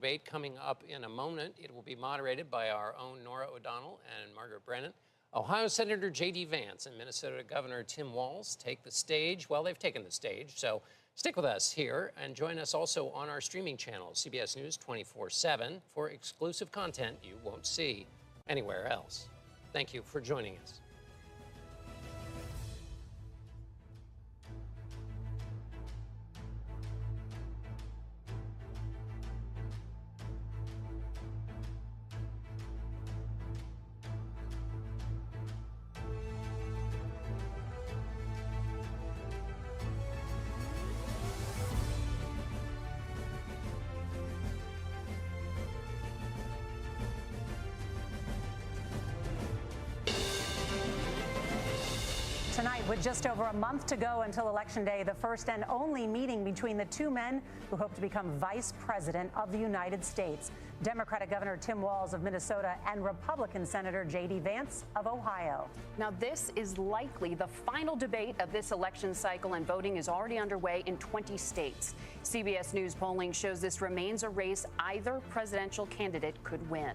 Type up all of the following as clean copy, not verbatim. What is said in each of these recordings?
Debate coming up in a moment. It will be moderated by our own Nora O'Donnell and Margaret Brennan. Ohio Senator J.D. Vance and Minnesota Governor Tim Walz take the stage. Well, they've taken the stage, so stick with us here and join us also on our streaming channel, CBS News 24/7, for exclusive content you won't see anywhere else. Thank you for joining us. Tonight, with just over a month to go until Election Day, the first and only meeting between the two men who hope to become Vice President of the United States, Democratic Governor Tim Walz of Minnesota and Republican Senator J.D. Vance of Ohio. Now, this is likely the final debate of this election cycle, and voting is already underway in 20 states. CBS News polling shows this remains a race either presidential candidate could win.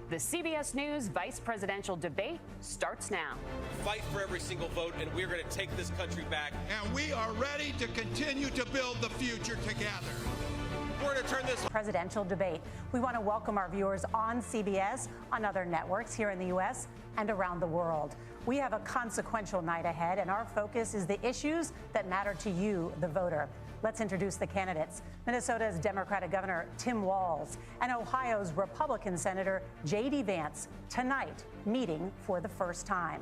The CBS News vice presidential debate starts now. Fight for every single vote, and we're going to take this country back. And we are ready to continue to build the future together. We're going to turn this presidential debate. We want to welcome our viewers on CBS, on other networks here in the U.S. and around the world. We have a consequential night ahead, and our focus is the issues that matter to you, the voter. Let's introduce the candidates. Minnesota's Democratic Governor Tim Walz and Ohio's Republican Senator J.D. Vance, tonight meeting for the first time.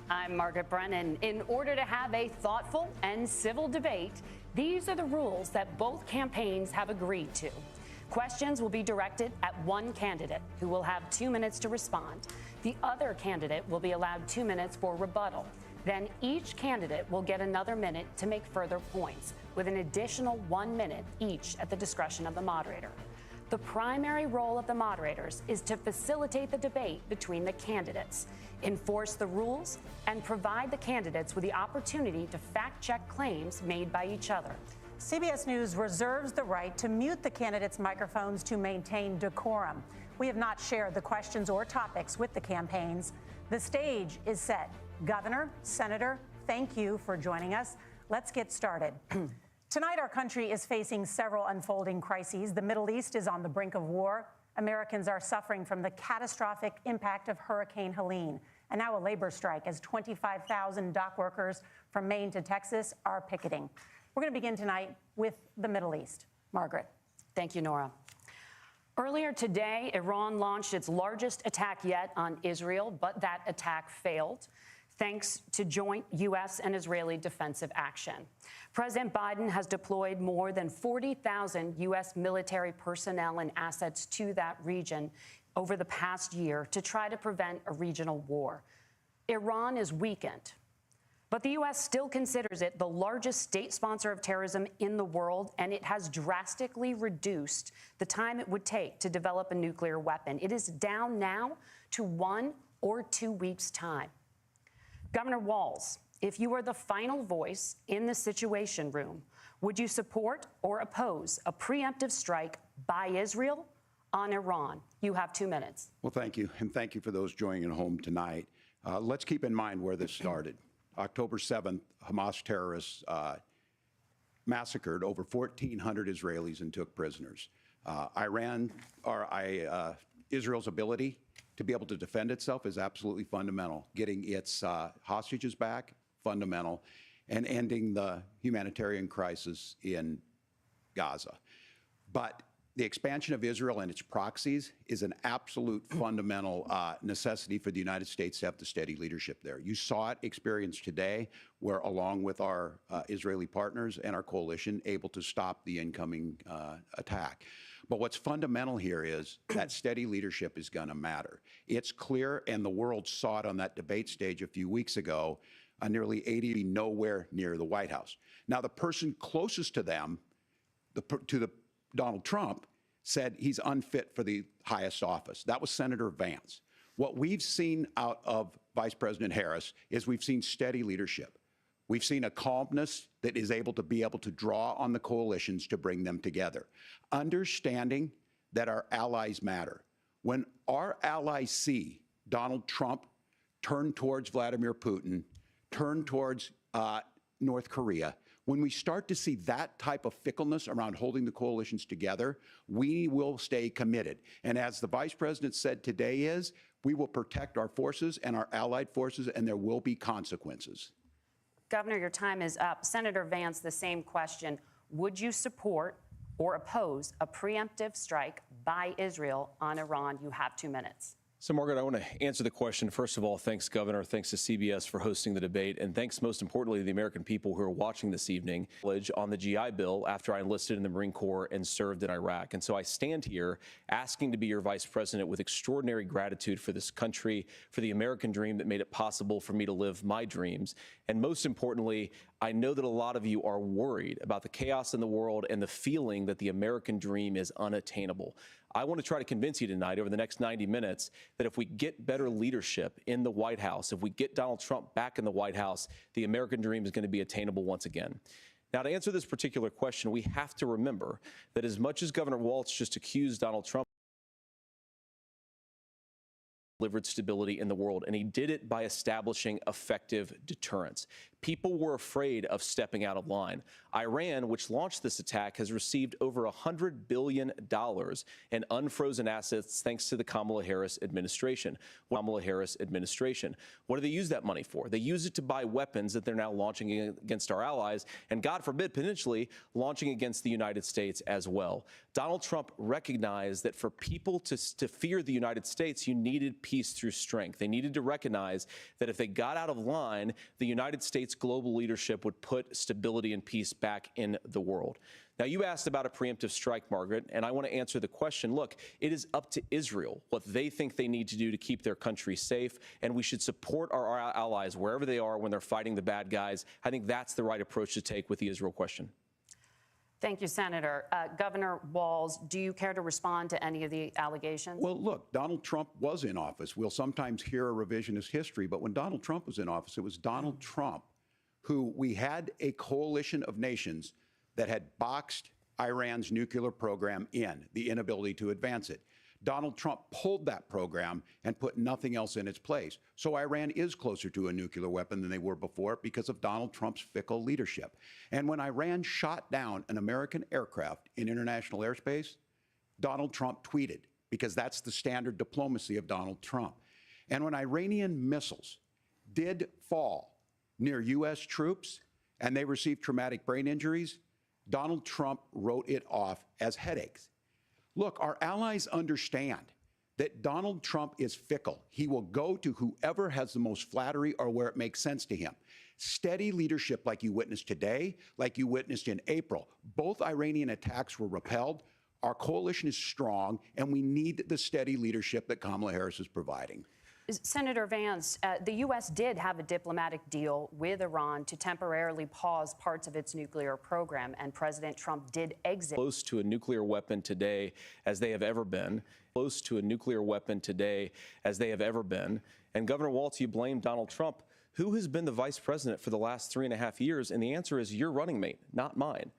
I'm Margaret Brennan. In order to have a thoughtful and civil debate, these are the rules that both campaigns have agreed to. Questions will be directed at one candidate, who will have 2 minutes to respond. The other candidate will be allowed 2 minutes for rebuttal. Then each candidate will get another minute to make further points, with an additional 1 minute each at the discretion of the moderator. The primary role of the moderators is to facilitate the debate between the candidates, enforce the rules, and provide the candidates with the opportunity to fact-check claims made by each other. CBS News reserves the right to mute the candidates' microphones to maintain decorum. We have not shared the questions or topics with the campaigns. The stage is set. Governor, Senator, thank you for joining us. Let's get started. Tonight, our country is facing several unfolding crises. The Middle East is on the brink of war. Americans are suffering from the catastrophic impact of Hurricane Helene. And now a labor strike as 25,000 dock workers from Maine to Texas are picketing. We're going to begin tonight with the Middle East. Margaret. Thank you, Nora. Earlier today, Iran launched its largest attack yet on Israel, but that attack failed, thanks to joint U.S. and Israeli defensive action. President Biden has deployed more than 40,000 U.S. military personnel and assets to that region over the past year to try to prevent a regional war. Iran is weakened, but the U.S. still considers it the largest state sponsor of terrorism in the world, and it has drastically reduced the time it would take to develop a nuclear weapon. It is down now to 1 or 2 weeks' time. Governor Walz, if you were the final voice in the Situation Room, would you support or oppose a preemptive strike by Israel on Iran? You have 2 minutes. Well, thank you, and thank you for those joining at home tonight. Let's keep in mind where this started. October 7th, Hamas terrorists massacred over 1,400 Israelis and took prisoners. Israel's ability to be able to defend itself is absolutely fundamental. Getting its hostages back, fundamental, and ending the humanitarian crisis in Gaza. But the expansion of Israel and its proxies is an absolute fundamental necessity for the United States to have the steady leadership there. You saw it experienced today, where along with our Israeli partners and our coalition, able to stop the incoming attack. But what's fundamental here is that steady leadership is going to matter. It's clear, and the world saw it on that debate stage a few weeks ago, nearly 80 nowhere near the White House. Now, the person closest to them, Donald Trump, said he's unfit for the highest office. That was Senator Vance. What we've seen out of Vice President Harris is we've seen steady leadership. We've seen a calmness that is able to draw on the coalitions to bring them together, understanding that our allies matter. When our allies see Donald Trump turn towards Vladimir Putin, turn towards North Korea, when we start to see that type of fickleness around holding the coalitions together, we will stay committed. And as the Vice President said today we will protect our forces and our allied forces, and there will be consequences. Governor, your time is up. Senator Vance, the same question. Would you support or oppose a preemptive strike by Israel on Iran? You have 2 minutes. So, Margaret, I want to answer the question. First of all, thanks, Governor. Thanks to CBS for hosting the debate. And thanks, most importantly, to the American people who are watching this evening on the GI Bill after I enlisted in the Marine Corps and served in Iraq. And so I stand here asking to be your vice president with extraordinary gratitude for this country, for the American dream that made it possible for me to live my dreams. And most importantly, I know that a lot of you are worried about the chaos in the world and the feeling that the American dream is unattainable. I want to try to convince you tonight over the next 90 minutes that if we get better leadership in the White House, if we get Donald Trump back in the White House, the American dream is going to be attainable once again. Now, to answer this particular question, we have to remember that as much as Governor Walz just accused Donald Trump delivered stability in the world, and he did it by establishing effective deterrence. People were afraid of stepping out of line. Iran, which launched this attack, has received over $100 billion in unfrozen assets thanks to the Kamala Harris administration. What do they use that money for? They use it to buy weapons that they're now launching against our allies, and God forbid, potentially launching against the United States as well. Donald Trump recognized that for people to fear the United States, you needed peace through strength. They needed to recognize that if they got out of line, the United States global leadership would put stability and peace back in the world. Now, you asked about a preemptive strike, Margaret, and I want to answer the question. Look, it is up to Israel what they think they need to do to keep their country safe, and we should support our allies wherever they are when they're fighting the bad guys. I think that's the right approach to take with the Israel question. Thank you, Senator. Governor Walz, do you care to respond to any of the allegations? Well, look, Donald Trump was in office. We'll sometimes hear a revisionist history, but when Donald Trump was in office, it was Donald Trump who we had a coalition of nations that had boxed Iran's nuclear program in, the inability to advance it. Donald Trump pulled that program and put nothing else in its place. So Iran is closer to a nuclear weapon than they were before because of Donald Trump's fickle leadership. And when Iran shot down an American aircraft in international airspace, Donald Trump tweeted, because that's the standard diplomacy of Donald Trump. And when Iranian missiles did fall near U.S. troops and they received traumatic brain injuries, Donald Trump wrote it off as headaches. Look, our allies understand that Donald Trump is fickle. He will go to whoever has the most flattery or where it makes sense to him. Steady leadership like you witnessed today, like you witnessed in April. Both Iranian attacks were repelled. Our coalition is strong, and we need the steady leadership that Kamala Harris is providing. Senator Vance, the U.S. did have a diplomatic deal with Iran to temporarily pause parts of its nuclear program, and President Trump did exit. Close to a nuclear weapon today as they have ever been. Close to a nuclear weapon today as they have ever been. And Governor Walz, you blame Donald Trump. Who has been the vice president for the last 3.5 years? And the answer is your running mate, not mine.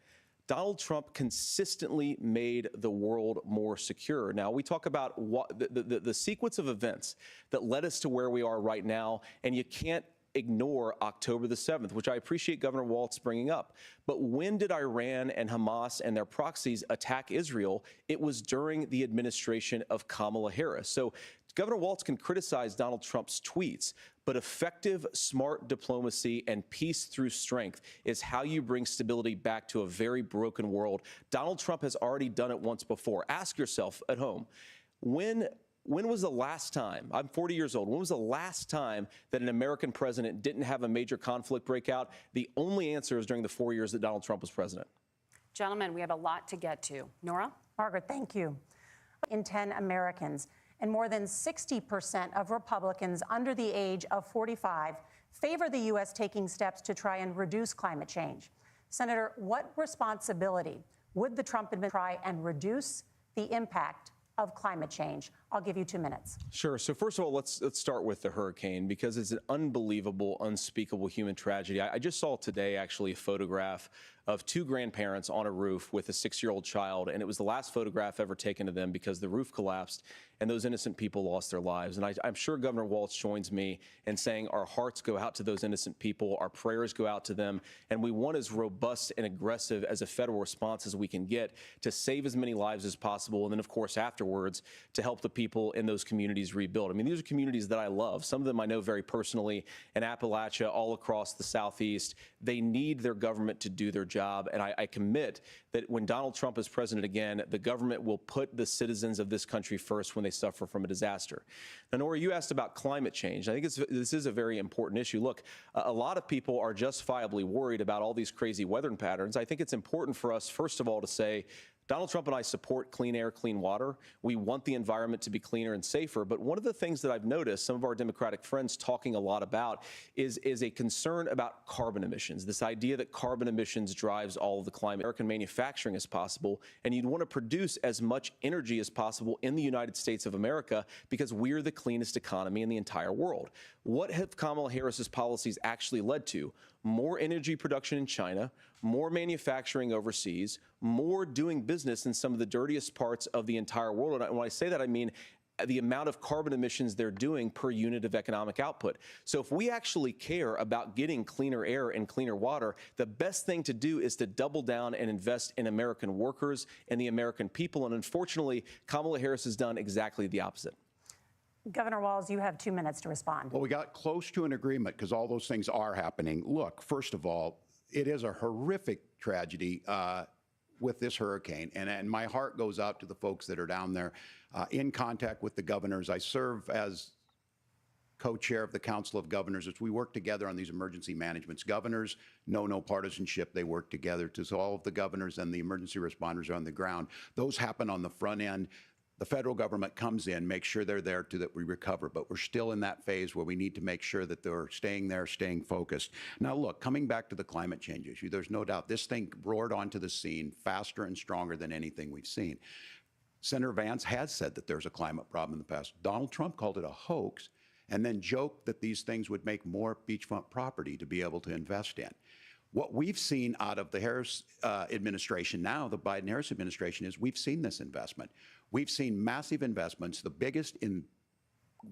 Donald Trump consistently made the world more secure. Now, we talk about the sequence of events that led us to where we are right now, and you can't ignore October the 7th, which I appreciate Governor Walz bringing up. But when did Iran and Hamas and their proxies attack Israel? It was during the administration of Kamala Harris. So Governor Walz can criticize Donald Trump's tweets, but effective, smart diplomacy and peace through strength is how you bring stability back to a very broken world. Donald Trump has already done it once before. Ask yourself at home, when was the last time, I'm 40 years old, when was the last time that an American president didn't have a major conflict break out? The only answer is during the 4 years that Donald Trump was president. Gentlemen, we have a lot to get to. Nora? Margaret, thank you. In 10 Americans, and more than 60% of Republicans under the age of 45 favor the U.S. taking steps to try and reduce climate change. Senator, what responsibility would the Trump administration try and reduce the impact of climate change I'll give you 2 minutes. Sure. So first of all, let's start with the hurricane, because it's an unbelievable, unspeakable human tragedy. I just saw today actually a photograph of 2 grandparents on a roof with a 6-year-old child, and it was the last photograph ever taken of them because the roof collapsed and those innocent people lost their lives. And I'm sure Governor Walz joins me in saying our hearts go out to those innocent people, our prayers go out to them, and we want as robust and aggressive as a federal response as we can get to save as many lives as possible, and then of course afterwards to help the people in those communities rebuild. I mean, these are communities that I love. Some of them I know very personally in Appalachia, all across the Southeast. They need their government to do their job, and I commit that when Donald Trump is president again, the government will put the citizens of this country first when they suffer from a disaster. Now, Nora, you asked about climate change. I think this is a very important issue. Look, a lot of people are justifiably worried about all these crazy weather patterns. I think it's important for us, first of all, to say Donald Trump and I support clean air, clean water. We want the environment to be cleaner and safer. But one of the things that I've noticed some of our Democratic friends talking a lot about is a concern about carbon emissions, this idea that carbon emissions drives all of the climate. American manufacturing as possible, and you'd want to produce as much energy as possible in the United States of America because we're the cleanest economy in the entire world. What have Kamala Harris's policies actually led to? More energy production in China, more manufacturing overseas, more doing business in some of the dirtiest parts of the entire world. And when I say that, I mean the amount of carbon emissions they're doing per unit of economic output. So if we actually care about getting cleaner air and cleaner water, the best thing to do is to double down and invest in American workers and the American people. And unfortunately, Kamala Harris has done exactly the opposite. Governor Walz, you have 2 minutes to respond. Well, we got close to an agreement because all those things are happening. Look, first of all, it is a horrific tragedy with this hurricane, and my heart goes out to the folks that are down there in contact with the governors. I serve as co-chair of the Council of Governors as we work together on these emergency managements. Governors know no partisanship. They work together. So all of the governors and the emergency responders are on the ground. Those happen on the front end. The federal government comes in, makes sure they're there to that we recover, but we're still in that phase where we need to make sure that they're staying there, staying focused. Now look, coming back to the climate change issue, there's no doubt this thing roared onto the scene faster and stronger than anything we've seen. Senator Vance has said that there's a climate problem in the past. Donald Trump called it a hoax and then joked that these things would make more beachfront property to be able to invest in. What we've seen out of the Harris administration now, the Biden-Harris administration, is we've seen this investment. We've seen massive investments, the biggest in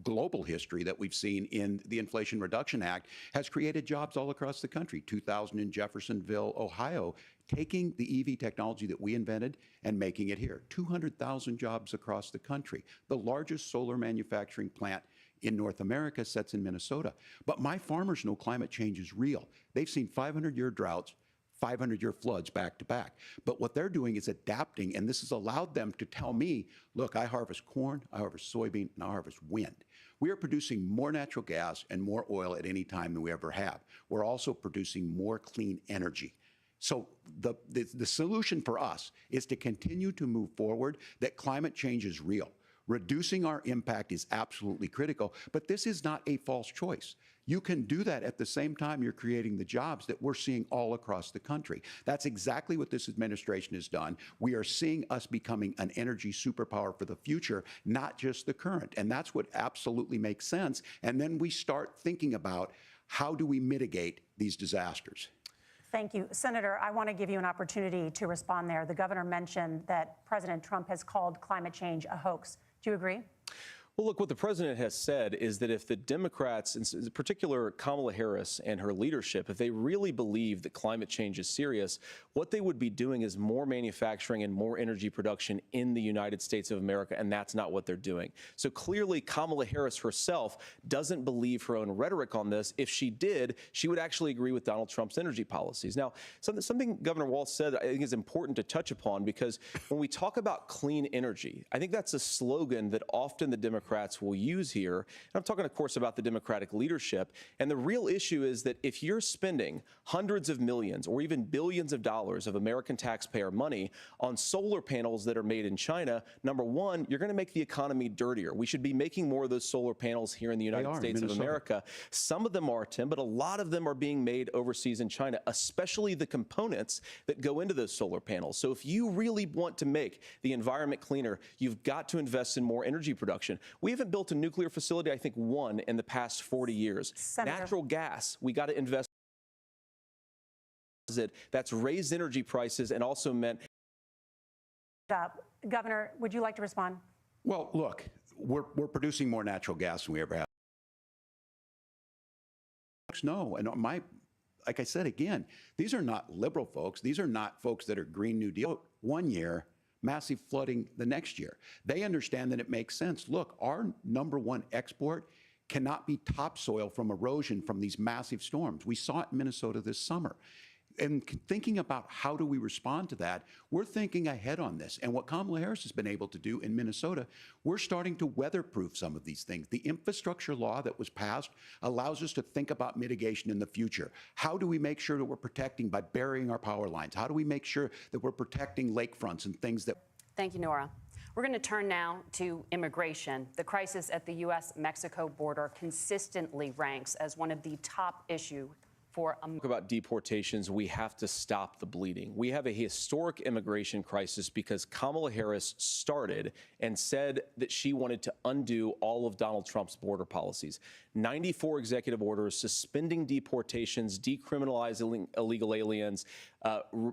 global history that we've seen in the Inflation Reduction Act, has created jobs all across the country. 2,000 in Jeffersonville, Ohio, taking the EV technology that we invented and making it here. 200,000 jobs across the country. The largest solar manufacturing plant in North America sits in Minnesota. But my farmers know climate change is real. They've seen 500-year droughts, 500-year floods back to back. But what they're doing is adapting, and this has allowed them to tell me, look, I harvest corn, I harvest soybean, and I harvest wind. We are producing more natural gas and more oil at any time than we ever have. We're also producing more clean energy. So the solution for us is to continue to move forward, that climate change is real. Reducing our impact is absolutely critical, but this is not a false choice. You can do that at the same time you're creating the jobs that we're seeing all across the country. That's exactly what this administration has done. We are seeing us becoming an energy superpower for the future, not just the current. And that's what absolutely makes sense. And then we start thinking about how do we mitigate these disasters. Thank you. Senator, I want to give you an opportunity to respond there. The governor mentioned that President Trump has called climate change a hoax. Do you agree? Well, look, what the president has said is that if the Democrats, in particular Kamala Harris and her leadership, if they really believe that climate change is serious, what they would be doing is more manufacturing and more energy production in the United States of America, and that's not what they're doing. So clearly, Kamala Harris herself doesn't believe her own rhetoric on this. If she did, she would actually agree with Donald Trump's energy policies. Now, something Governor Walz said I think is important to touch upon, because when we talk about clean energy, I think that's a slogan that often the Democrats Democrats will use here. And I'm talking, of course, about the Democratic leadership. And the real issue is that if you're spending hundreds of millions or even billions of dollars of American taxpayer money on solar panels that are made in China, number one, you're going to make the economy dirtier. We should be making more of those solar panels here in the United States of America. Some of them are, Tim, but a lot of them are being made overseas in China, especially the components that go into those solar panels. So if you really want to make the environment cleaner, you've got to invest in more energy production. We haven't built a nuclear facility, I think, one in the past 40 years. Senator. Natural gas, we got to invest. That's raised energy prices and also meant. Governor, would you like to respond? Well, look, we're producing more natural gas than we ever have. No, and like I said again, these are not liberal folks. These are not folks that are Green New Deal. 1 year, massive flooding the next year. They understand that it makes sense. Look, our #1 export cannot be topsoil from erosion from these massive storms. We saw it in Minnesota this summer. And thinking about how do we respond to that, we're thinking ahead on this. And what Kamala Harris has been able to do in Minnesota, we're starting to weatherproof some of these things. The infrastructure law that was passed allows us to think about mitigation in the future. How do we make sure that we're protecting by burying our power lines? How do we make sure that we're protecting lakefronts and things that... Thank you, Nora. We're going to turn now to immigration. The crisis at the U.S.-Mexico border consistently ranks as one of the top issues for about deportations, we have to stop the bleeding. We have a historic immigration crisis because Kamala Harris started and said that she wanted to undo all of Donald Trump's border policies. 94 executive orders suspending deportations, decriminalizing illegal aliens,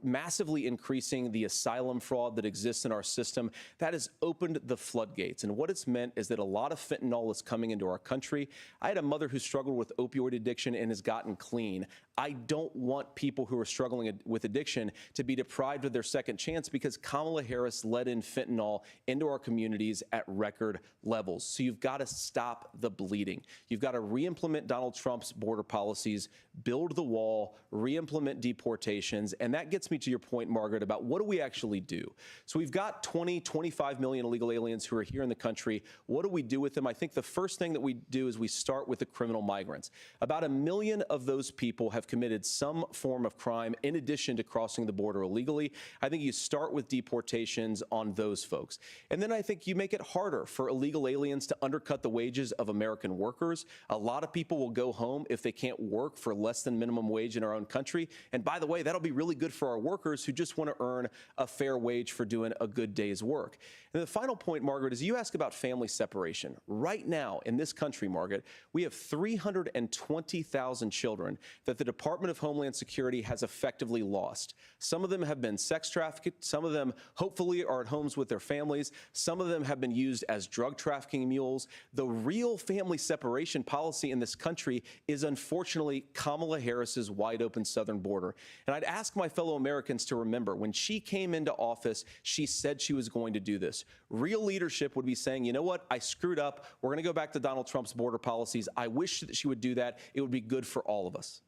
massively increasing the asylum fraud that exists in our system. That has opened the floodgates. And what it's meant is that a lot of fentanyl is coming into our country. I had a mother who struggled with opioid addiction and has gotten clean. I don't want people who are struggling with addiction to be deprived of their second chance because Kamala Harris let in fentanyl into our communities at record levels. So you've got to stop the bleeding. You've got to re-implement Donald Trump's border policies, build the wall, re-implement deportations. And that gets me to your point, Margaret, about what do we actually do? So we've got 25 million illegal aliens who are here in the country. What do we do with them? I think the first thing that we do is we start with the criminal migrants. About 1 million of those people have committed some form of crime in addition to crossing the border illegally. I think you start with deportations on those folks. And then I think you make it harder for illegal aliens to undercut the wages of American workers. A lot of people will go home if they can't work for less than minimum wage in our own country. And by the way, that'll be really good for our workers who just want to earn a fair wage for doing a good day's work. And the final point, Margaret, is you ask about family separation. Right now in this country, Margaret, we have 320,000 children that the Department of Homeland Security has effectively lost. Some of them have been sex trafficked. Some of them hopefully are at homes with their families. Some of them have been used as drug trafficking mules. The real family separation policy in this country is unfortunately Kamala Harris's wide open southern border. And I'd ask my fellow Americans to remember when she came into office, she said she was going to do this. Real leadership would be saying, you know what, I screwed up. We're going to go back to Donald Trump's border policies. I wish that she would do that. It would be good for all of us.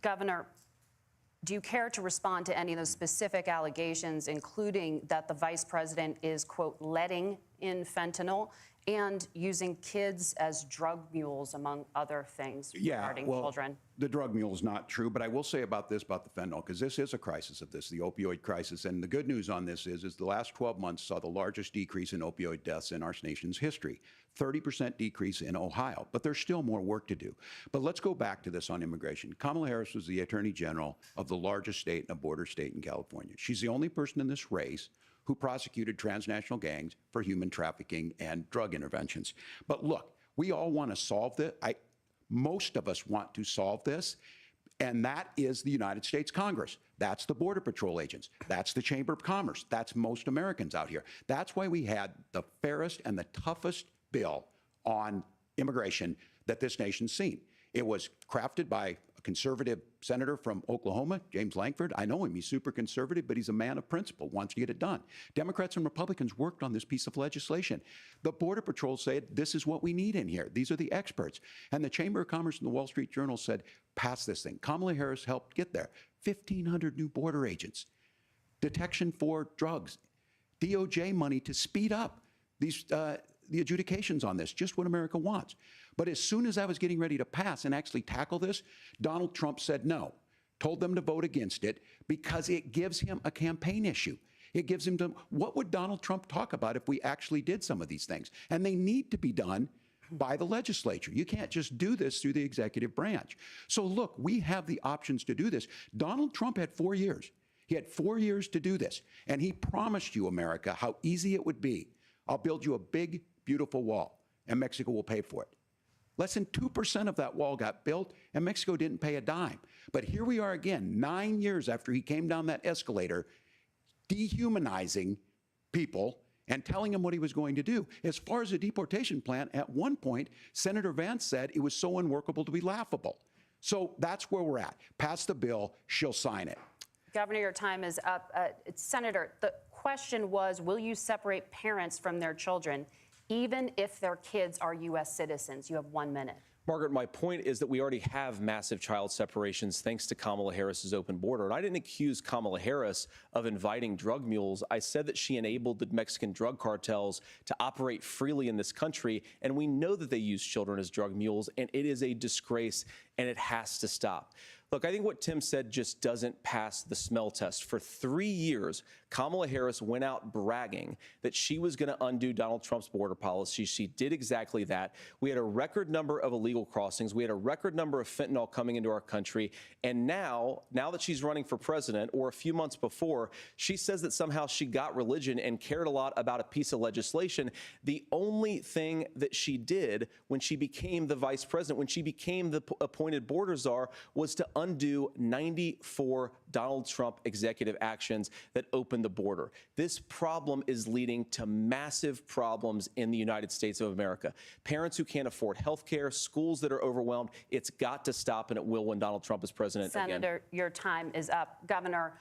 Governor, do you care to respond to any of those specific allegations, including that the vice president is, quote, letting in fentanyl and using kids as drug mules, among other things regarding children? The drug mule is not true, but I will say about the fentanyl, because this is a crisis of this, the opioid crisis. And the good news on this is the last 12 months saw the largest decrease in opioid deaths in our nation's history. 30% decrease in Ohio, but there's still more work to do. But let's go back to this on immigration. Kamala Harris was the Attorney General of the largest state and a border state in California. She's the only person in this race who prosecuted transnational gangs for human trafficking and drug interventions. But look, we all want to solve this. Most of us want to solve this, and that is the United States Congress. That's the Border Patrol agents. That's the Chamber of Commerce. That's most Americans out here. That's why we had the fairest and the toughest bill on immigration that this nation's seen. It was crafted by a conservative senator from Oklahoma, James Lankford. I know him. He's super conservative, but he's a man of principle, wants to get it done. Democrats and Republicans worked on this piece of legislation. The Border Patrol said, this is what we need in here. These are the experts. And the Chamber of Commerce and the Wall Street Journal said, pass this thing. Kamala Harris helped get there. 1,500 new border agents, detection for drugs, DOJ money to speed up these the adjudications on this, just what America wants. But as soon as I was getting ready to pass and actually tackle this, Donald Trump said no, told them to vote against it because it gives him a campaign issue. It gives him to, what would Donald Trump talk about if we actually did some of these things? And they need to be done by the legislature. You can't just do this through the executive branch. So look, we have the options to do this. Donald Trump had 4 years. He had 4 years to do this. And he promised you, America, how easy it would be. I'll build you a big, beautiful wall, and Mexico will pay for it. Less than 2% of that wall got built, and Mexico didn't pay a dime. But here we are again, 9 years after he came down that escalator, dehumanizing people and telling them what he was going to do. As far as the deportation plan, at one point, Senator Vance said it was so unworkable to be laughable. So that's where we're at. Pass the bill, she'll sign it. Governor, your time is up. Senator, the question was, will you separate parents from their children, even if their kids are U.S. citizens? You have 1 minute. Margaret, my point is that we already have massive child separations thanks to Kamala Harris's open border. And I didn't accuse Kamala Harris of inviting drug mules. I said that she enabled the Mexican drug cartels to operate freely in this country. And we know that they use children as drug mules, and it is a disgrace, and it has to stop. Look, I think what Tim said just doesn't pass the smell test. For 3 years, Kamala Harris went out bragging that she was going to undo Donald Trump's border policy. She did exactly that. We had a record number of illegal crossings. We had a record number of fentanyl coming into our country. And now that she's running for president, or a few months before, she says that somehow she got religion and cared a lot about a piece of legislation. The only thing that she did when she became the vice president, when she became the appointed border czar, was to undo 94 Donald Trump executive actions that opened the border. This problem is leading to massive problems in the United States of America. Parents who can't afford health care, schools that are overwhelmed. It's got to stop, and it will when Donald Trump is president again. Senator, your time is up. Governor,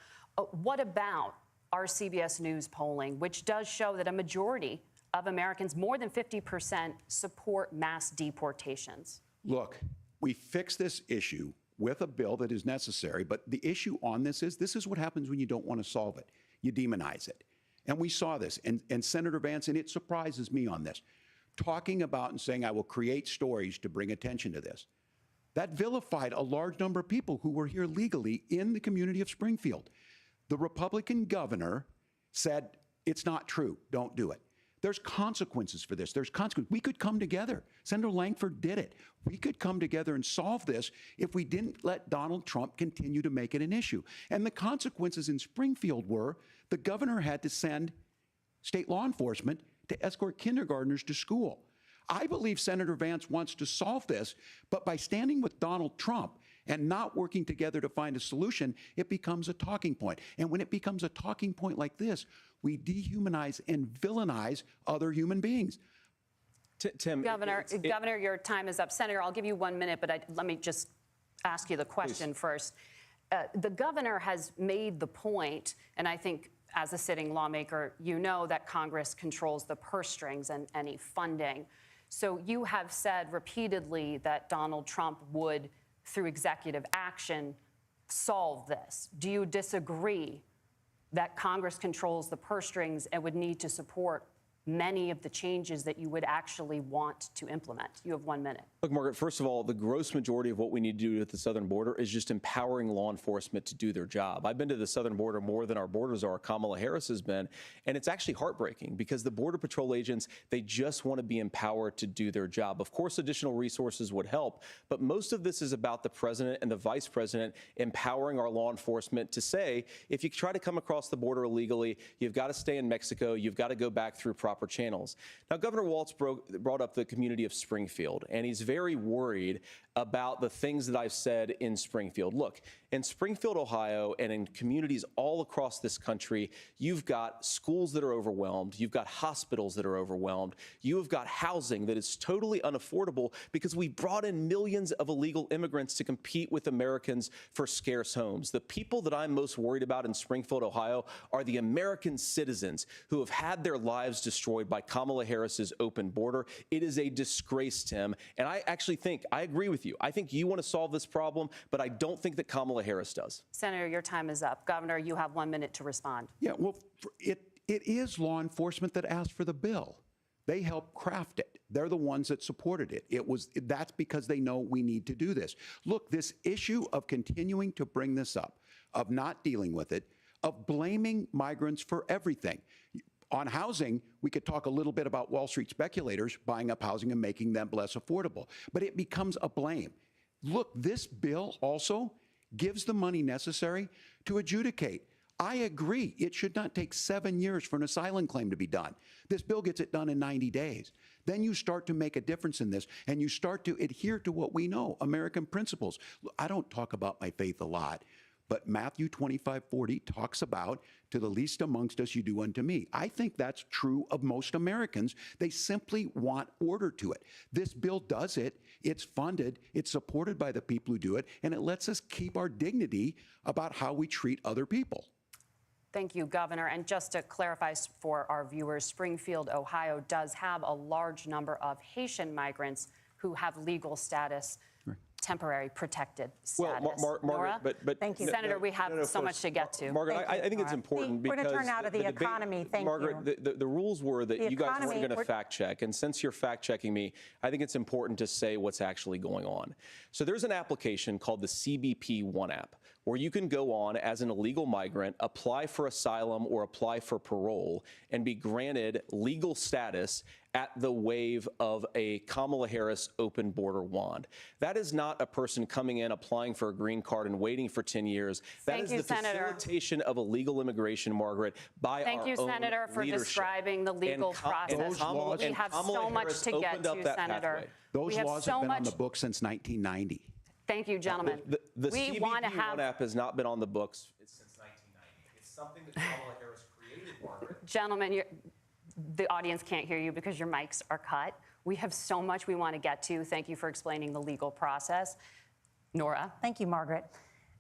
what about our CBS News polling, which does show that a majority of Americans, more than 50%, support mass deportations? Look, we fix this issue with a bill that is necessary, but the issue on this is what happens when you don't want to solve it. You demonize it. And we saw this, and Senator Vance, and it surprises me on this, talking about and saying, I will create stories to bring attention to this. That vilified a large number of people who were here legally in the community of Springfield. The Republican governor said, it's not true, don't do it. There's consequences for this. There's consequences. We could come together. Senator Langford did it. We could come together and solve this if we didn't let Donald Trump continue to make it an issue. And the consequences in Springfield were the governor had to send state law enforcement to escort kindergartners to school. I believe Senator Vance wants to solve this, but by standing with Donald Trump and not working together to find a solution, it becomes a talking point. And when it becomes a talking point like this, we dehumanize and villainize other human beings. Tim, Governor, your time is up. Senator, I'll give you 1 minute, but let me just ask you the question first. The governor has made the point, and I think as a sitting lawmaker, you know that Congress controls the purse strings and any funding. So you have said repeatedly that Donald Trump would, through executive action, solve this. Do you disagree that Congress controls the purse strings and would need to support many of the changes that you would actually want to implement? You have 1 minute. Look, Margaret, first of all, the gross majority of what we need to do at the southern border is just empowering law enforcement to do their job. I've been to the southern border more than our border czar, Kamala Harris, has been, and it's actually heartbreaking because the Border Patrol agents, they just want to be empowered to do their job. Of course, additional resources would help, but most of this is about the president and the vice president empowering our law enforcement to say, if you try to come across the border illegally, you've got to stay in Mexico, you've got to go back through proper channels. Now, Governor Walz brought up the community of Springfield, and he's very worried about the things that I've said in Springfield. Look, in Springfield, Ohio, and in communities all across this country, you've got schools that are overwhelmed. You've got hospitals that are overwhelmed. You have got housing that is totally unaffordable because we brought in millions of illegal immigrants to compete with Americans for scarce homes. The people that I'm most worried about in Springfield, Ohio, are the American citizens who have had their lives destroyed by Kamala Harris's open border. It is a disgrace, Tim. And I actually think, I agree with you. I think you want to solve this problem, but I don't think that Kamala Harris does. Senator, your time is up. Governor, you have 1 minute to respond. Yeah, well, it is law enforcement that asked for the bill. They helped craft it. They're the ones that supported it. That's because they know we need to do this. Look, this issue of continuing to bring this up, of not dealing with it, of blaming migrants for everything. On housing, we could talk a little bit about Wall Street speculators buying up housing and making them less affordable, but it becomes a blame. Look, this bill also gives the money necessary to adjudicate. I agree, it should not take 7 years for an asylum claim to be done. This bill gets it done in 90 days. Then you start to make a difference in this, and you start to adhere to what we know, American principles. I don't talk about my faith a lot, but Matthew 25:40 talks about, to the least amongst us you do unto me. I think that's true of most Americans. They simply want order to it. This bill does it. It's funded. It's supported by the people who do it, and it lets us keep our dignity about how we treat other people. Thank you, Governor. And just to clarify for our viewers, Springfield, Ohio does have a large number of Haitian migrants who have legal status, temporary protected status. Well, Margaret, but thank you. Senator, we have so much to get to. Margaret, I think it's important we're because going to turn now to the debate, economy. Thank Margaret, you. the rules were that The you guys economy, weren't going to fact check, and since you're fact checking me, I think it's important to say what's actually going on. So there's an application called the CBP One app, where you can go on as an illegal migrant, apply for asylum or apply for parole, and be granted legal status at the wave of a Kamala Harris open border wand. That is not a person coming in, applying for a green card and waiting for 10 years. That is the facilitation of illegal immigration, Margaret, by our own Thank you, Senator, for leadership. describing the legal process. We have so much to get to, Senator. Those laws have been on the books since 1990. Thank you, gentlemen. The CBP One app has not been on the books since 1990. It's something that Kamala Harris created, Margaret. Gentlemen, the audience can't hear you because your mics are cut. We have so much we want to get to. Thank you for explaining the legal process. Nora. Thank you, Margaret.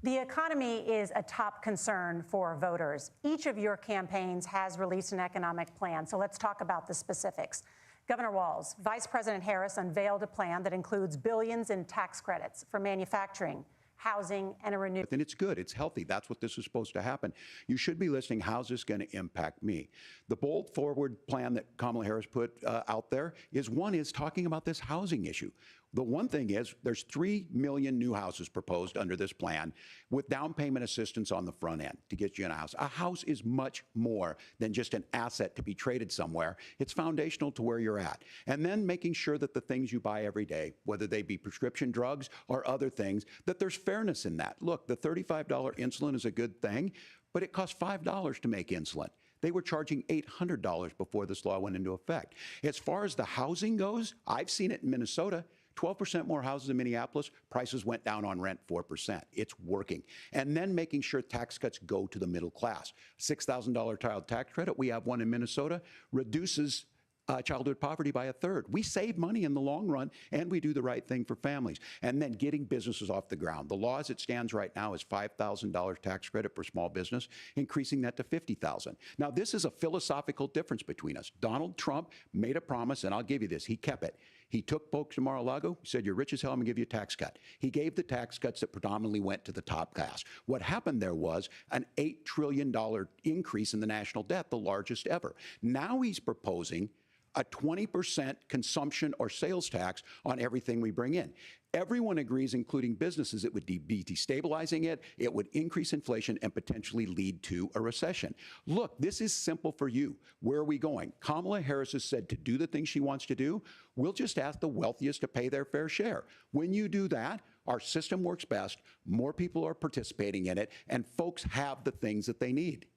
The economy is a top concern for voters. Each of your campaigns has released an economic plan, so let's talk about the specifics. Governor Walz, Vice President Harris unveiled a plan that includes billions in tax credits for manufacturing, housing, and a renewed. And it's good. It's healthy. That's what this is supposed to happen. You should be listening. How's this going to impact me? The bold forward plan that Kamala Harris put out there is talking about this housing issue. The one thing is there's 3 million new houses proposed under this plan with down payment assistance on the front end to get you in a house. A house is much more than just an asset to be traded somewhere. It's foundational to where you're at. And then making sure that the things you buy every day, whether they be prescription drugs or other things, that there's fairness in that. Look, the $35 insulin is a good thing, but it costs $5 to make insulin. They were charging $800 before this law went into effect. As far as the housing goes, I've seen it in Minnesota. 12% more houses in Minneapolis, prices went down on rent 4%. It's working. And then making sure tax cuts go to the middle class. $6,000 child tax credit, we have one in Minnesota, reduces childhood poverty by 1/3. We save money in the long run, and we do the right thing for families. And then getting businesses off the ground. The law as it stands right now is $5,000 tax credit for small business, increasing that to $50,000. Now, this is a philosophical difference between us. Donald Trump made a promise, and I'll give you this, he kept it. He took folks to Mar-a-Lago, said, you're rich as hell, I'm gonna give you a tax cut. He gave the tax cuts that predominantly went to the top class. What happened there was an $8 trillion increase in the national debt, the largest ever. Now he's proposing a 20% consumption or sales tax on everything we bring in. Everyone agrees, including businesses, it would be destabilizing it would increase inflation and potentially lead to a recession. Look, this is simple for you. Where are we going? Kamala Harris has said to do the things she wants to do, we'll just ask the wealthiest to pay their fair share. When you do that, our system works best, more people are participating in it, and folks have the things that they need.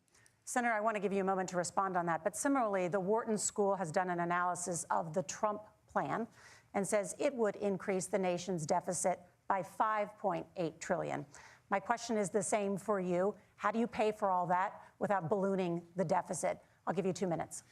Senator, I want to give you a moment to respond on that. But similarly, the Wharton School has done an analysis of the Trump plan and says it would increase the nation's deficit by $5.8 trillion. My question is the same for you. How do you pay for all that without ballooning the deficit? I'll give you 2 minutes.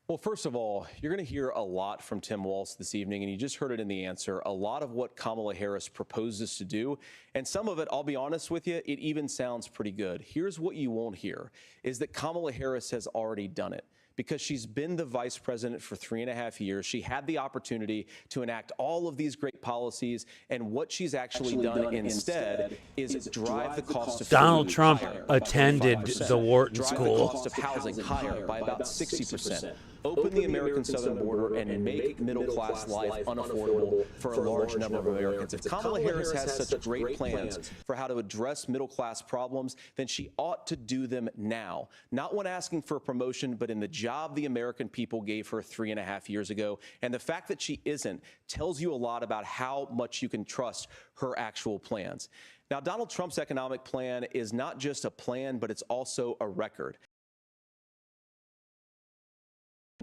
Well, first of all, you're going to hear a lot from Tim Walz this evening, and you just heard it in the answer, a lot of what Kamala Harris proposes to do. And some of it, I'll be honest with you, it even sounds pretty good. Here's what you won't hear, is that Kamala Harris has already done it. because she's been the vice president for 3.5 years. She had the opportunity to enact all of these great policies, and what she's actually done instead is drive the cost of Donald food Trump higher attended 25%, the Wharton drive School. the cost of housing higher by about 60%, open the American southern border, and make middle-class life unaffordable for a large number of Americans. If Kamala Harris has such great plans for how to address middle-class problems, then she ought to do them now, not when asking for a promotion, but in the job the American people gave her 3.5 years ago. And the fact that she isn't tells you a lot about how much you can trust her actual plans. Now, Donald Trump's economic plan is not just a plan, but it's also a record.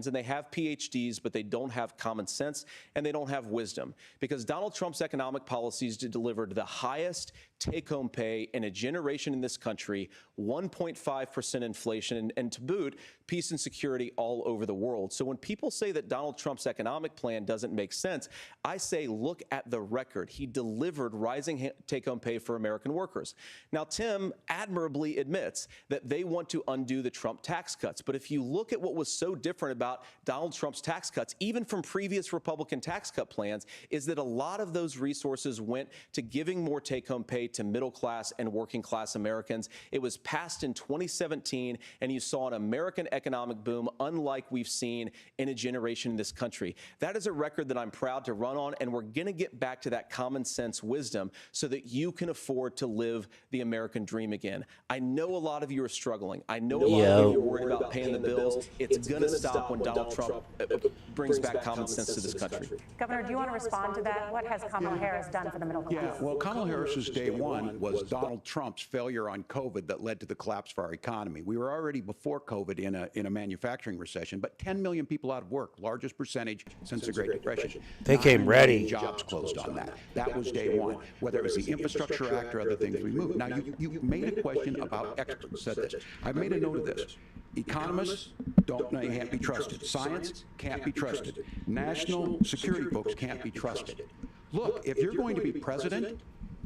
And they have PhDs, but they don't have common sense and they don't have wisdom, because Donald Trump's economic policies delivered the highest take-home pay in a generation in this country, 1.5% inflation, and to boot, peace and security all over the world. So when people say that Donald Trump's economic plan doesn't make sense, I say look at the record. He delivered rising take-home pay for American workers. Now, Tim admirably admits that they want to undo the Trump tax cuts. But if you look at what was so different about Donald Trump's tax cuts, even from previous Republican tax cut plans, is that a lot of those resources went to giving more take-home pay to middle-class and working-class Americans. It was passed in 2017, and you saw an American economic boom unlike we've seen in a generation in this country. That is a record that I'm proud to run on, and we're going to get back to that common sense wisdom so that you can afford to live the American dream again. I know a lot of you are struggling. I know a lot of you are worried about paying the bills. It's going to stop when Donald Trump brings back common sense to this country. Governor, do you want to respond to that? What has Kamala Harris done for the middle class? Yeah, well, Kamala Harris's day one was Donald Trump's failure on COVID that led to the collapse of our economy. We were already before COVID in a manufacturing recession, but 10 million people out of work, largest percentage since the Great Depression. They came ready. Jobs closed on that. That was day one. Whether it was the Infrastructure Act or other things we moved. Now, you made a question about experts, said this. I've made a note of this. Economists can't be trusted. Science can't be trusted. National security folks can't be trusted. Look, if you're going to be president,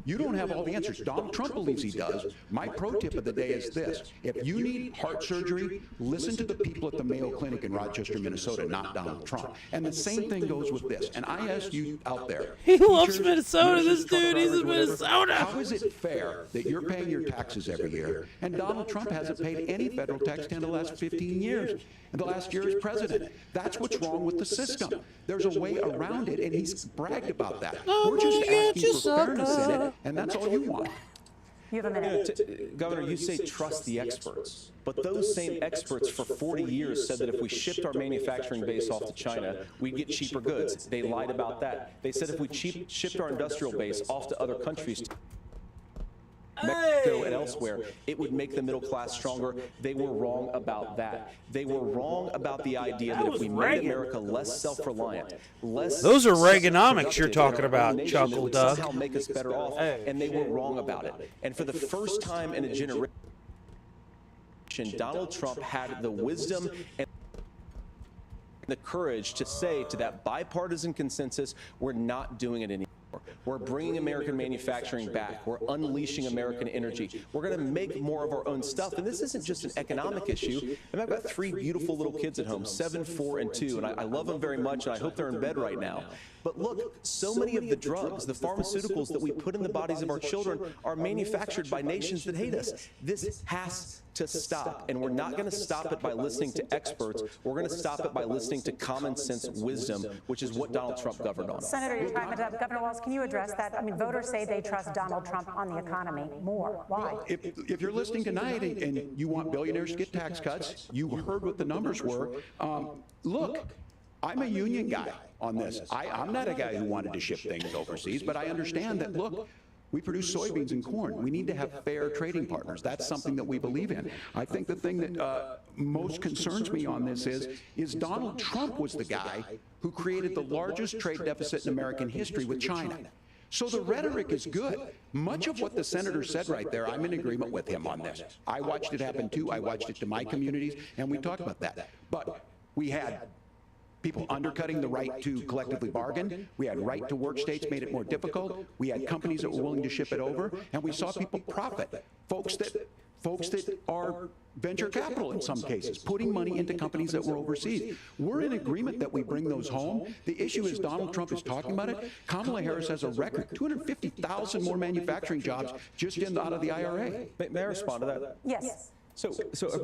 you don't have all the answers. Donald Trump believes he does. My pro tip of the day is this. If you need heart surgery, listen to the people at the Mayo Clinic in Rochester, Minnesota, not Donald Trump. And the same thing goes with this. And I ask you out there. He loves Minnesota, this dude. He's in Minnesota. How is it fair that you're paying your taxes every year and Donald Trump hasn't paid any federal tax in the last 15 years? And the last year as president. That's what's wrong with the system. There's a way around it, and he's bragged about that. We're just asking for fairness in it, and that's all you want. You have a minute. Governor, you say trust the experts, but those same experts for 40 years said that if we shipped our manufacturing base off to China, we'd get cheaper goods. They lied about that. They said if we shipped our industrial base off to other countries, Mexico and elsewhere, it would make the middle class stronger. They were wrong about that. They were wrong about the idea that if we made America less self-reliant, less... Those are Reaganomics you're talking about, Chuckle Duck. ...somehow make us better off, and they were wrong about it. And for the first time in a generation, Donald Trump had the wisdom and the courage to say to that bipartisan consensus, we're not doing it anymore. We're bringing American manufacturing back. We're unleashing American energy. We're going to make more of our own stuff. And this isn't just an economic issue. And I've got 3 beautiful little kids at home, 7, 4, and 2. And I love them very much, and I hope they're in bed right now. But look, so many of the drugs, the pharmaceuticals that we put in the bodies of our children are manufactured by nations that hate us. This has to stop. And we're not going to stop it by listening to experts. We're going to stop it by listening to common sense wisdom, which is what Donald Trump governed on. Senator, your time is up. Governor Walz, can you address that? I mean, voters say they trust Donald Trump on the economy more. Why? If you're listening tonight and you want billionaires to get tax cuts, you heard what the numbers were. Look, I'm a union guy on this. I'm not a guy who wanted to ship things overseas, but I understand that, look, we produce soybeans and corn. We need to have fair trading partners. That's something that we believe in. I think the thing that most concerns me on this is Donald Trump was the guy who created the largest trade deficit in American history with China. So the rhetoric is good. Much of what the senator said right there, I'm in agreement with him on this. I watched it happen too. I watched it to my communities, and we talked about that. But we had people undercutting the right to collectively bargain. We had right to work states made it more difficult. We had companies that were willing to ship it over, and we saw people profit. Folks that folks that are venture capital in some cases, putting money into companies that were overseas. We're in agreement that we bring those home. The issue is Donald Trump is talking about it. Kamala Harris has a record, 250,000 more manufacturing jobs just out of the IRA. May I respond to that? Yes. So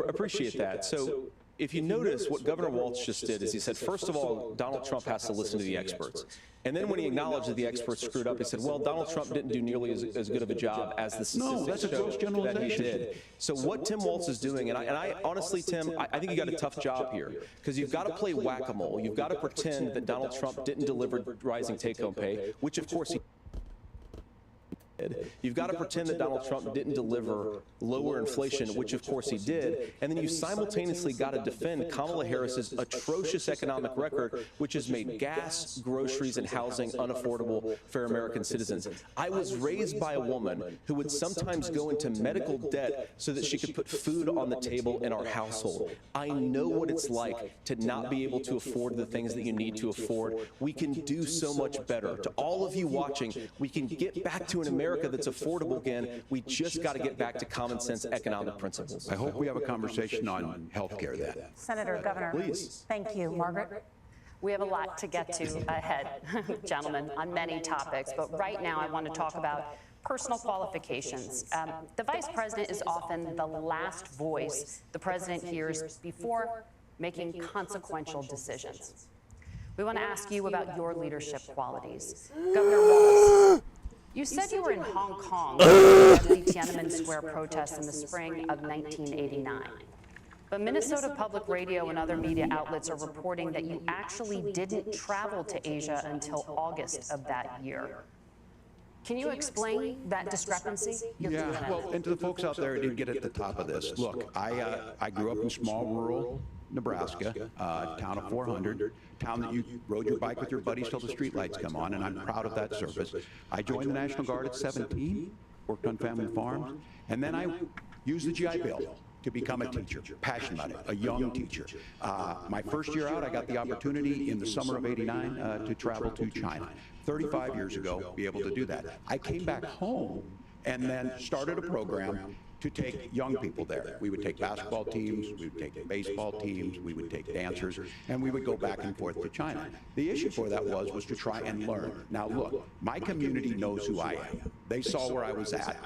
appreciate that. So if you notice, what Governor Walz just did is he said, first of all, Donald Trump has to listen to the experts. And then when he acknowledged that the experts screwed up, he said, well, Donald Trump didn't do nearly as good of a job as the statistics show that he did. So what Tim Walz is doing, and I honestly, Tim, I think you got a tough job here, because you've got to play whack-a-mole. You've got to pretend that Donald Trump didn't deliver rising take-home pay, which of course he did. You've got to pretend that Donald Trump didn't deliver lower inflation, which of course he did, and then you simultaneously got to defend Kamala Harris's atrocious economic record, which has made gas, groceries, and housing unaffordable for American citizens. I was raised by a woman who would sometimes go into medical debt so that she could put food on the table in our household. I know what it's like to not be able to afford the things that you need to afford. We can do so much better. To all of you watching, we can get back to an America that's affordable again. We just got to get back to common sense economic principles. I hope we have a conversation on health care then. Senator, Governor. Please. Thank you. Margaret? We have a lot to get to ahead, gentlemen, on many topics, but right now I want to talk about personal qualifications. The vice president is often the last voice the president hears before making consequential decisions. We want to ask you about your leadership qualities. Governor Walz, you said you were in Hong Kong at the Tiananmen Square protests in the spring of 1989. But Minnesota Public Radio and other media outlets are reporting that you actually didn't travel to Asia until August of that year. Can you explain that discrepancy? Yeah, well, and to the folks out there who didn't get at the top of this, look, I grew up in small rural Nebraska, town of 400, town that you rode your bike with your buddies till the streetlights come on, and I'm proud of that service. I joined the National Guard at 17, worked on family farms, and then I used the GI Bill to become a teacher, passionate about it, a young teacher. My first year out, I got the opportunity in the summer of '89 to travel to China. 35 years ago, be able to do that. I came back home and then started a program to take young people there. We would take basketball teams, we would take baseball teams, we would take dancers, and we would go back and forth to China. The issue for that was to try and learn. Now look, my community knows who I am. They saw where I was at.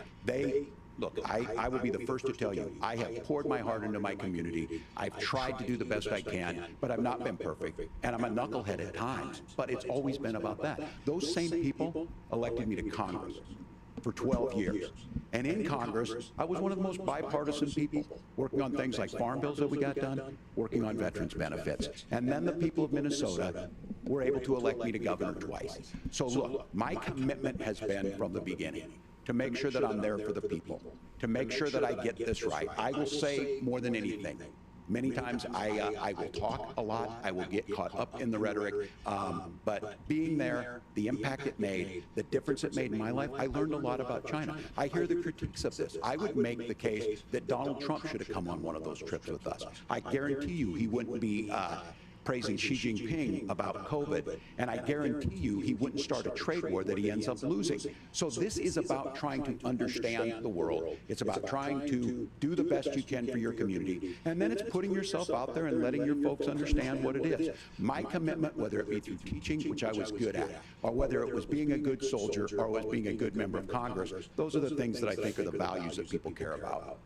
Look, I will be the first to tell you, I have poured my heart into my community. I've tried to do the best I can, but I've not been perfect. And I'm a knucklehead at times, but it's always been about that. Those same people elected me to Congress for 12 years. And in Congress, I was one of the most bipartisan people, working on things like farm bills that we got done, working on veterans benefits. And then the people of Minnesota were able to elect me to governor twice. So look, my commitment has been from the beginning to make sure that I'm there for the people, to make sure that I get this right. I will say more than anything. Many times I will talk a lot, I will get caught up in the rhetoric, but being there, the impact it made, the difference it made in my life, I learned a lot about China. I hear the critiques of this. I would make the case that Donald Trump should have come on one of those trips with us. I guarantee you he wouldn't be praising Xi Jinping about COVID, and I guarantee you he wouldn't start a trade war that he ends up losing. So this is about trying to understand the world. It's about trying to do the best you can for your community, and then it's putting yourself out there and letting your folks understand what it is. My commitment, whether it be through teaching, which I was good at, or whether it was being a good soldier or was being a good member of Congress, those are the things that I think are the values that people care about.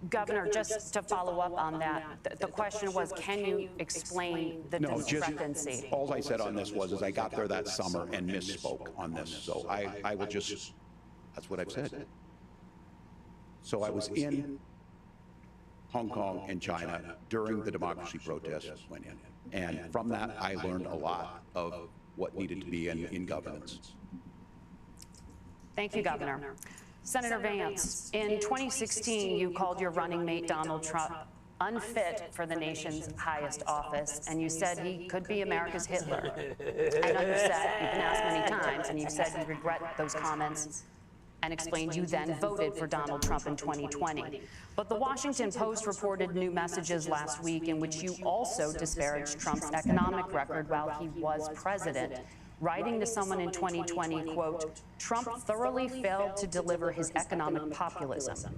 Governor, just to follow up on that, the question was, can you explain the discrepancy? All I said on this was I got there that summer and misspoke on this. So I will just, that's what I've said. So I was in Hong Kong and China during the democracy protests went in. And from that, I learned a lot of what needed to be in governance. Thank you, Governor. Senator Vance, in 2016, you called your running mate Donald Trump unfit for the nation's highest office, and you said he could be America's Hitler. I know you've been asked many times, and you've said you regret those comments and explained you then voted for Donald Trump in 2020. But the Washington Post reported new messages last week in which you also disparaged Trump's economic record while he was president, writing to someone in 2020, quote, Trump thoroughly failed to deliver his economic populism.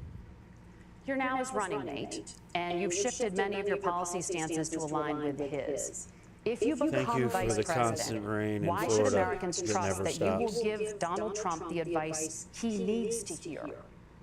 You're now his running mate, and you've shifted many of your policy stances to align with his. If you Thank become you for vice the constant president, rain in why should Florida Americans that trust never that you will stops. give Donald Trump the advice he needs to hear,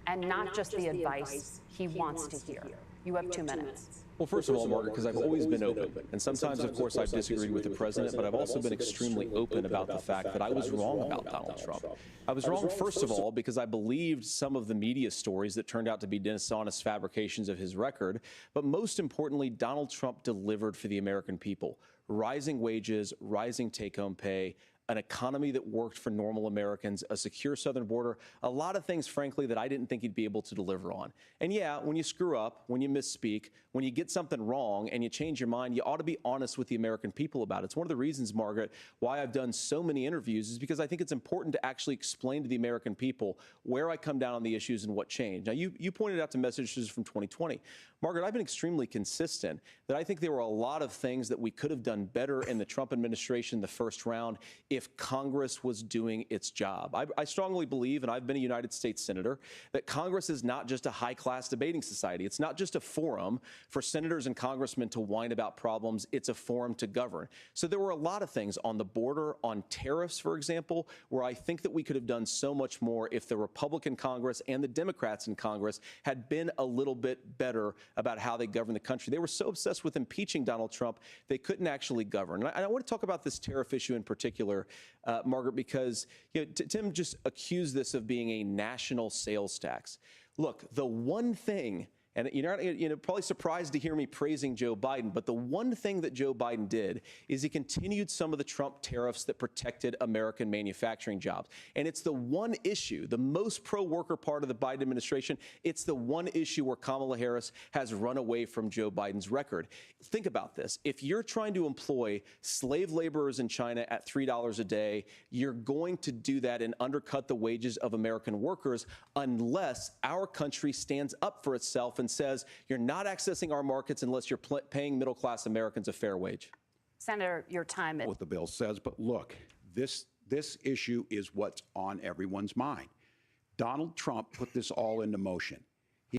and not just the advice he wants to hear? You have 2 minutes. Well, first of all, Margaret, because I've always been open. And sometimes, of course, I've disagreed with the president, but I've also been extremely open about the fact that I was wrong about Donald Trump. I was wrong, first of all, because I believed some of the media stories that turned out to be dishonest fabrications of his record. But most importantly, Donald Trump delivered for the American people. Rising wages, rising take-home pay, an economy that worked for normal Americans, a secure southern border, a lot of things, frankly, that I didn't think he'd be able to deliver on. And yeah, when you screw up, when you misspeak, when you get something wrong and you change your mind, you ought to be honest with the American people about it. It's one of the reasons, Margaret, why I've done so many interviews is because I think it's important to actually explain to the American people where I come down on the issues and what changed. Now, you pointed out to messages from 2020. Margaret, I've been extremely consistent that I think there were a lot of things that we could have done better in the Trump administration the first round if Congress was doing its job. I strongly believe, and I've been a United States Senator, that Congress is not just a high-class debating society. It's not just a forum for senators and congressmen to whine about problems. It's a forum to govern. So there were a lot of things on the border, on tariffs, for example, where I think that we could have done so much more if the Republican Congress and the Democrats in Congress had been a little bit better about how they govern the country. They were so obsessed with impeaching Donald Trump, they couldn't actually govern. And I want to talk about this tariff issue in particular, Margaret, because Tim just accused this of being a national sales tax. Look, the one thing, and you're probably surprised to hear me praising Joe Biden, but the one thing that Joe Biden did is he continued some of the Trump tariffs that protected American manufacturing jobs. And it's the one issue, the most pro-worker part of the Biden administration, it's the one issue where Kamala Harris has run away from Joe Biden's record. Think about this. If you're trying to employ slave laborers in China at $3 a day, you're going to do that and undercut the wages of American workers unless our country stands up for itself and says you're not accessing our markets unless you're paying middle-class Americans a fair wage. Senator, your time. What the bill says, but look, this issue is what's on everyone's mind. Donald Trump put this all into motion.